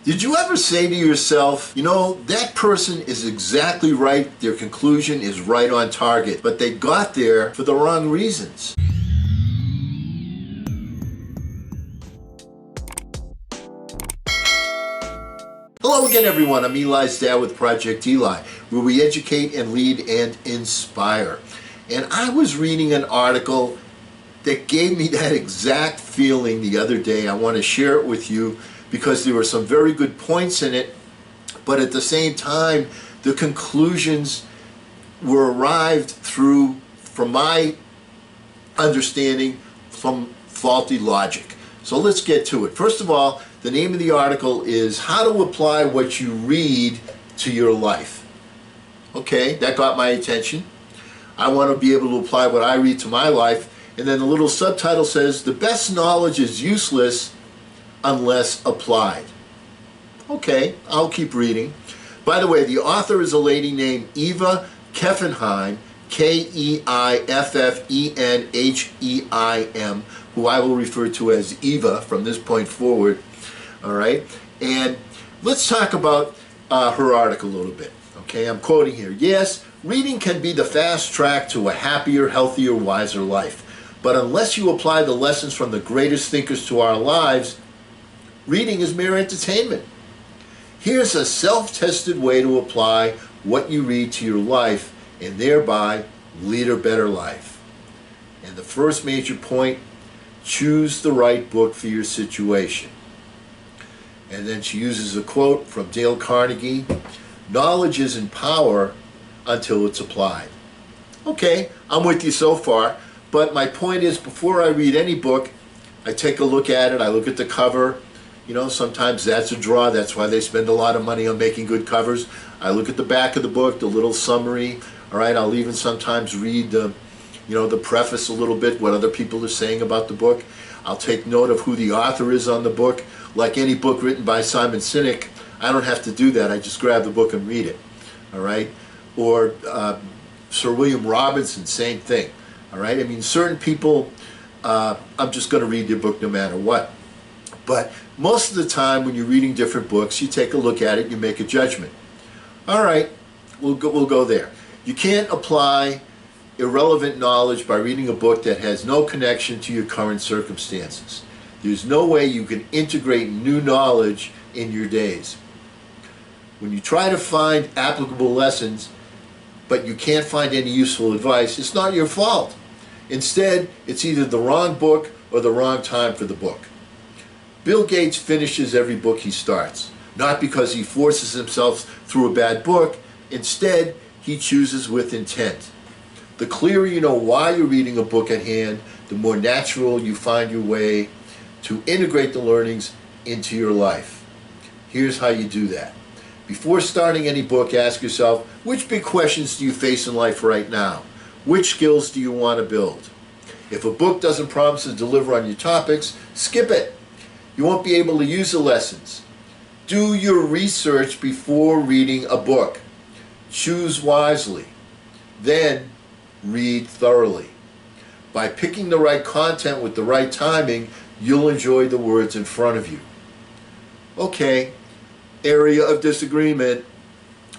Did you ever say to yourself, you know, that person is exactly right, their conclusion is right on target, but they got there for the wrong reasons? Hello again, everyone. I'm Eli's dad with Project Eli, where we educate and lead and inspire. And I was reading an article that gave me that exact feeling the other day. I want to share it with you because there were some very good points in it, but at the same time, the conclusions were arrived through, from my understanding, from faulty logic. So let's get to it. First of all, the name of the article is How to Apply What You Read to Your Life. Okay, that got my attention. I want to be able to apply what I read to my life. And then the little subtitle says, The Best Knowledge is Useless Unless Applied. Okay, I'll keep reading. By the way, the author is a lady named Eva Keffenheim, Keiffenheim, who I will refer to as Eva from this point forward. All right, and let's talk about her article a little bit. Okay, I'm quoting here. Yes, reading can be the fast track to a happier, healthier, wiser life. But unless you apply the lessons from the greatest thinkers to our lives, reading is mere entertainment. Here's a self-tested way to apply what you read to your life and thereby lead a better life. And the first major point, choose the right book for your situation. And then she uses a quote from Dale Carnegie, knowledge isn't power until it's applied. Okay, I'm with you so far, but my point is before I read any book, I take a look at it, I look at the cover. You know, sometimes that's a draw, that's why they spend a lot of money on making good covers. I look at the back of the book, the little summary, all right, I'll even sometimes read the preface a little bit, what other people are saying about the book. I'll take note of who the author is on the book. Like any book written by Simon Sinek, I don't have to do that. I just grab the book and read it, all right? Or Sir William Robinson, same thing, all right? I mean, certain people, I'm just going to read their book no matter what. But most of the time when you're reading different books, you take a look at it, you make a judgment. All right, we'll go there. You can't apply irrelevant knowledge by reading a book that has no connection to your current circumstances. There's no way you can integrate new knowledge in your days. When you try to find applicable lessons, but you can't find any useful advice, it's not your fault. Instead, it's either the wrong book or the wrong time for the book. Bill Gates finishes every book he starts, not because he forces himself through a bad book. Instead, he chooses with intent. The clearer you know why you're reading a book at hand, the more natural you find your way to integrate the learnings into your life. Here's how you do that. Before starting any book, ask yourself, which big questions do you face in life right now? Which skills do you want to build? If a book doesn't promise to deliver on your topics, skip it. You won't be able to use the lessons. Do your research before reading a book. Choose wisely. Then read thoroughly. By picking the right content with the right timing, you'll enjoy the words in front of you. Okay, area of disagreement.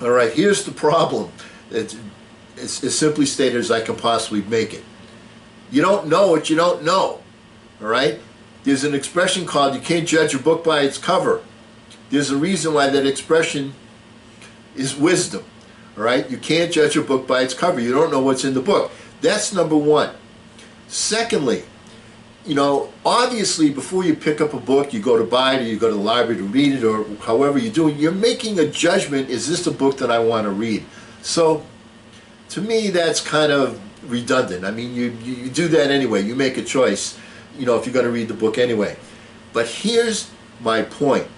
All right, here's the problem. It's as simply stated as I can possibly make it. You don't know what you don't know. All right? There's an expression called, you can't judge a book by its cover. There's a reason why that expression is wisdom. All right? You can't judge a book by its cover. You don't know what's in the book. That's number one. Secondly, you know, obviously before you pick up a book, you go to buy it or you go to the library to read it or however you're doing, you're making a judgment, is this a book that I want to read? So to me, that's kind of redundant. I mean, you do that anyway. You make a choice, you know, if you're going to read the book anyway. But here's my point.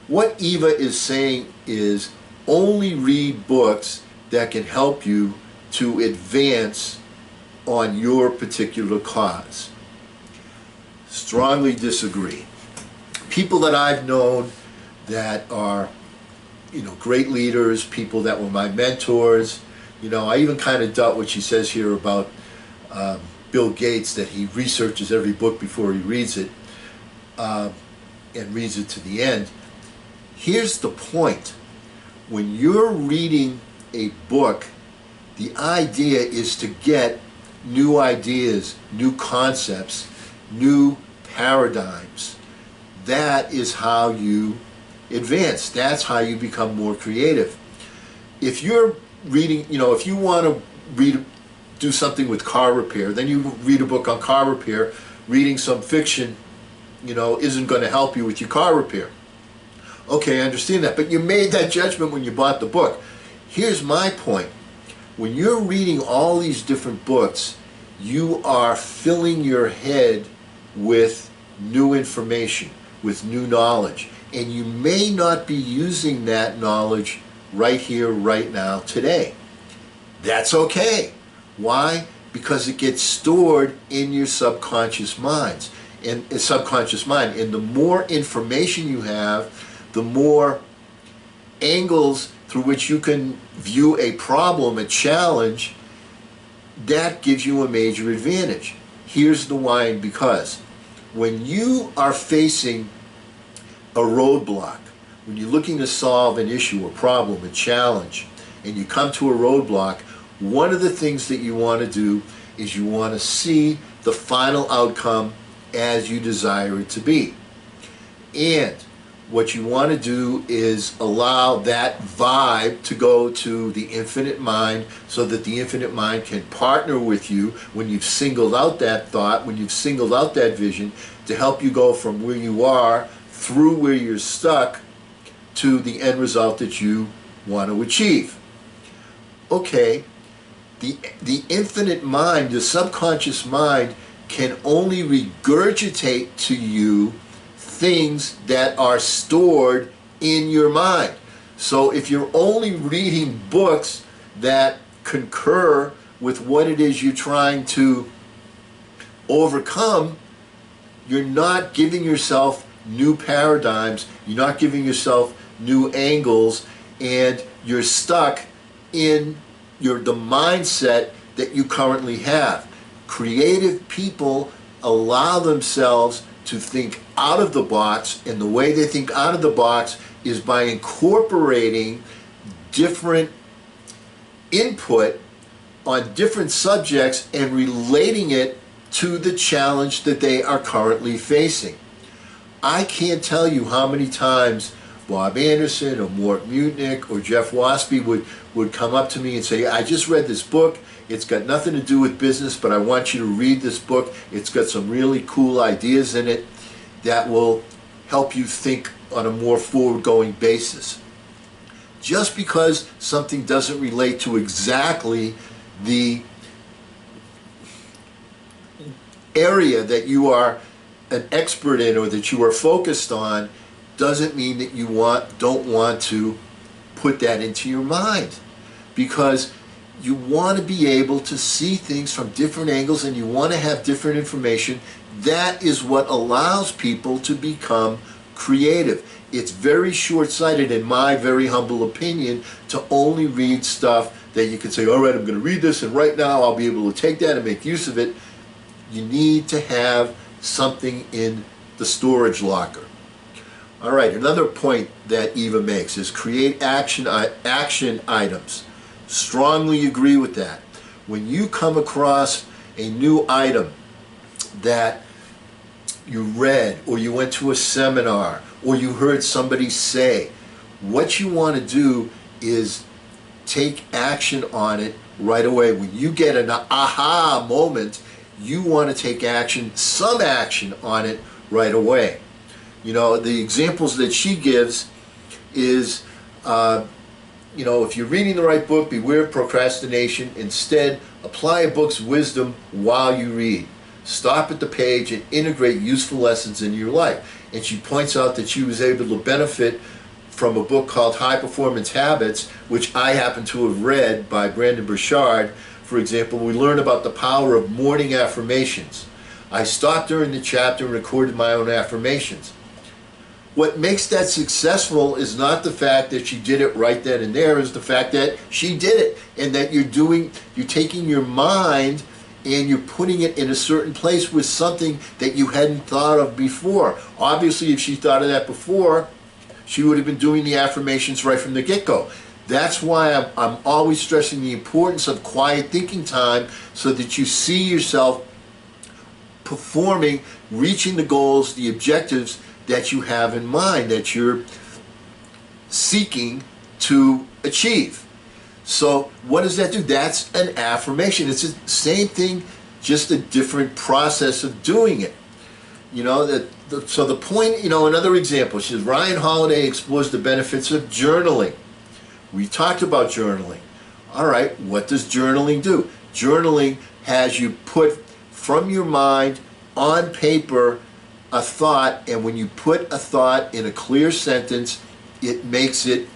What Eva is saying is only read books that can help you to advance on your particular cause. Strongly disagree. People that I've known that are, you know, great leaders, people that were my mentors, you know, I even kind of doubt what she says here about Bill Gates, that he researches every book before he reads it and reads it to the end. Here's the point. When you're reading a book, the idea is to get new ideas, new concepts, new paradigms. That is how you advance. That's how you become more creative. If you're reading, if you want to do something with car repair, then you read a book on car repair. Reading some fiction, isn't going to help you with your car repair. Okay, I understand that, but you made that judgment when you bought the book. Here's my point. When you're reading all these different books, you are filling your head with new information, with new knowledge, and you may not be using that knowledge right here, right now, today. That's okay. Why? Because it gets stored in your subconscious mind. And the more information you have, the more angles through which you can view a problem, a challenge, that gives you a major advantage. Here's the why and because. When you are facing a roadblock, when you're looking to solve an issue, a problem, a challenge, and you come to a roadblock, one of the things that you want to do is you want to see the final outcome as you desire it to be. And what you want to do is allow that vibe to go to the infinite mind so that the infinite mind can partner with you when you've singled out that thought, when you've singled out that vision, to help you go from where you are through where you're stuck to the end result that you want to achieve. Okay, the infinite mind, the subconscious mind, can only regurgitate to you things that are stored in your mind. So if you're only reading books that concur with what it is you're trying to overcome, you're not giving yourself new paradigms, you're not giving yourself new angles, and you're stuck in the mindset that you currently have. Creative people allow themselves to think out of the box, and the way they think out of the box is by incorporating different input on different subjects and relating it to the challenge that they are currently facing. I can't tell you how many times Bob Anderson or Mort Mutnick or Jeff Waspy would come up to me and say, I just read this book. It's got nothing to do with business, but I want you to read this book. It's got some really cool ideas in it that will help you think on a more forward-going basis. Just because something doesn't relate to exactly the area that you are an expert in or that you are focused on doesn't mean that you don't want to put that into your mind, because you want to be able to see things from different angles and you want to have different information. That is what allows people to become creative. It's very short-sighted, in my very humble opinion, to only read stuff that you can say, all right, I'm going to read this and right now I'll be able to take that and make use of it. You need to have something in the storage locker. All right, another point that Eva makes is create action items. Strongly agree with that. When you come across a new item that you read or you went to a seminar or you heard somebody say, what you want to do is take action on it right away. When you get an aha moment, you want to take action, some action on it right away. The examples that she gives is, if you're reading the right book, beware of procrastination. Instead, apply a book's wisdom while you read. Stop at the page and integrate useful lessons in your life. And she points out that she was able to benefit from a book called High Performance Habits, which I happen to have read, by Brendon Burchard. For example, we learn about the power of morning affirmations. I stopped during the chapter and recorded my own affirmations. What makes that successful is not the fact that she did it right then and there, is the fact that she did it, and that you're taking your mind and you're putting it in a certain place with something that you hadn't thought of before. Obviously, if she thought of that before, she would have been doing the affirmations right from the get-go. That's why I'm always stressing the importance of quiet thinking time, so that you see yourself performing, reaching the goals, the objectives that you have in mind, that you're seeking to achieve. So what does that do? That's an affirmation. It's the same thing, just a different process of doing it. You know, so the point, you know, another example, she says, Ryan Holiday explores the benefits of journaling. We talked about journaling. All right, what does journaling do? Journaling has you put from your mind on paper a thought, and when you put a thought in a clear sentence, it makes it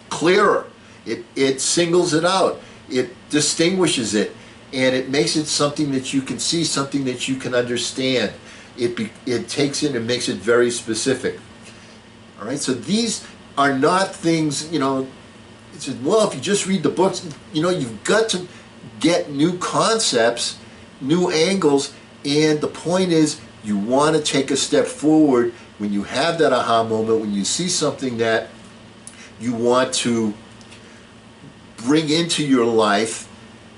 clearer. It singles it out. It distinguishes it, and it makes it something that you can see, something that you can understand. It takes it and makes it very specific. All right, so these are not things, you know, it says, well, if you just read the books, you know, you've got to get new concepts, new angles, and the point is, you want to take a step forward when you have that aha moment, when you see something that you want to bring into your life.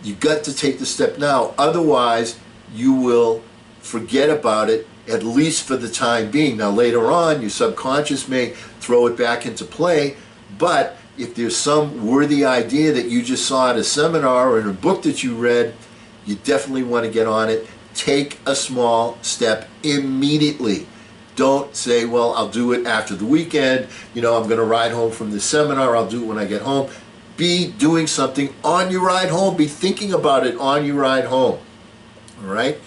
You've got to take the step now. Otherwise, you will forget about it, at least for the time being. Now, later on, your subconscious may throw it back into play, but if there's some worthy idea that you just saw at a seminar or in a book that you read, you definitely want to get on it. Take a small step immediately. Don't say, well, I'll do it after the weekend. You know, I'm going to ride home from the seminar. I'll do it when I get home. Be doing something on your ride home. Be thinking about it on your ride home. All right?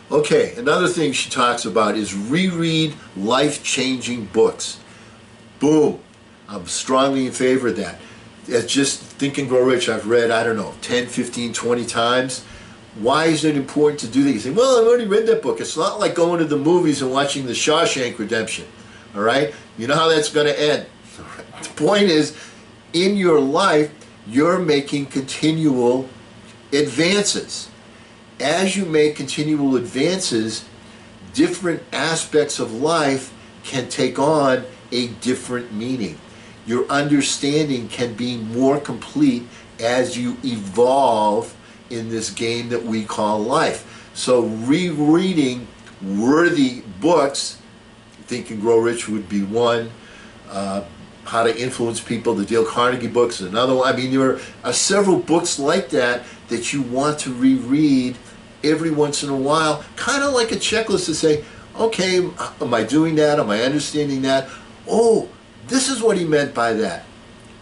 Okay, another thing she talks about is reread life-changing books. Boom. I'm strongly in favor of that. It's just Think and Grow Rich, I've read, I don't know, 10, 15, 20 times. Why is it important to do that? You say, well, I've already read that book. It's not like going to the movies and watching The Shawshank Redemption. All right? You know how that's going to end. The point is, in your life, you're making continual advances. As you make continual advances, different aspects of life can take on a different meaning. Your understanding can be more complete as you evolve in this game that we call life. So rereading worthy books, Think and Grow Rich would be one, How to Influence People, the Dale Carnegie books, another one. I mean, there are several books like that that you want to reread every once in a while, kind of like a checklist to say, okay, am I doing that? Am I understanding that? Oh, this is what he meant by that.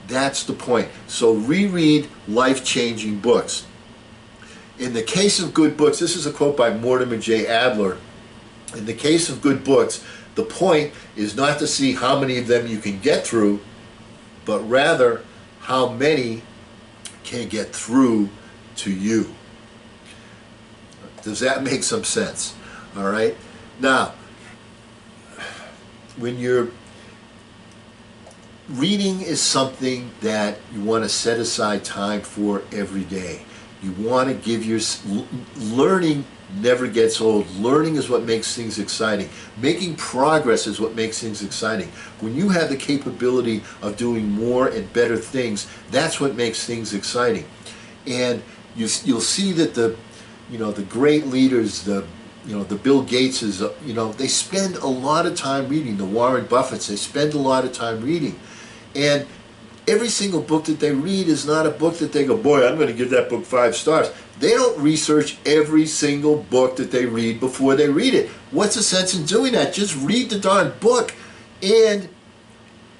That's the point. So reread life-changing books. In the case of good books, this is a quote by Mortimer J. Adler. In the case of good books, the point is not to see how many of them you can get through, but rather how many can get through to you. Does that make some sense? All right. Now, when you're reading is something that you want to set aside time for every day. You want to give your learning never gets old. Learning is what makes things exciting. Making progress is what makes things exciting. When you have the capability of doing more and better things, that's what makes things exciting. And you'll see that the great leaders, the Bill Gateses, they spend a lot of time reading. The Warren Buffetts, they spend a lot of time reading. And every single book that they read is not a book that they go, boy, I'm going to give that book 5 stars. They don't research every single book that they read before they read it. What's the sense in doing that? Just read the darn book. And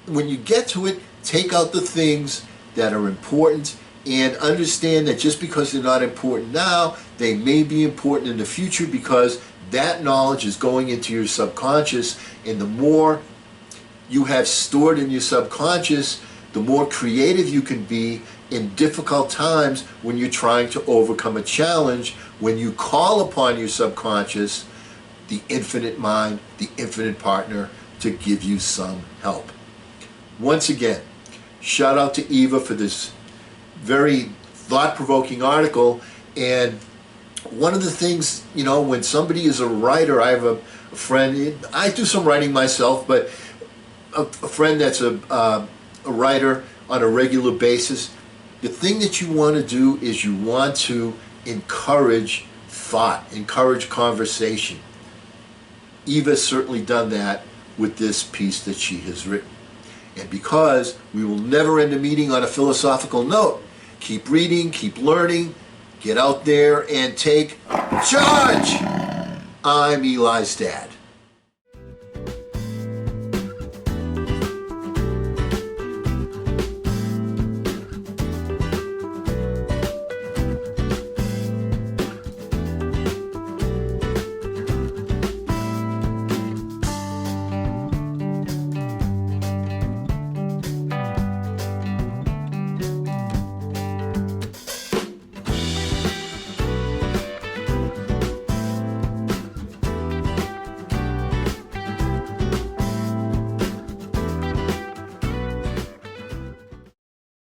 when you get to it, take out the things that are important and understand that just because they're not important now, they may be important in the future, because that knowledge is going into your subconscious, and the more you have stored in your subconscious, the more creative you can be in difficult times when you're trying to overcome a challenge, when you call upon your subconscious, the infinite mind, the infinite partner, to give you some help. Once again, shout out to Eva for this very thought-provoking article. And one of the things, when somebody is a writer, I have a friend, I do some writing myself, but a friend that's a writer on a regular basis, the thing that you want to do is you want to encourage thought, encourage conversation. Eva's certainly done that with this piece that she has written. And because we will never end a meeting on a philosophical note, keep reading, keep learning, get out there and take charge. I'm Eli's dad.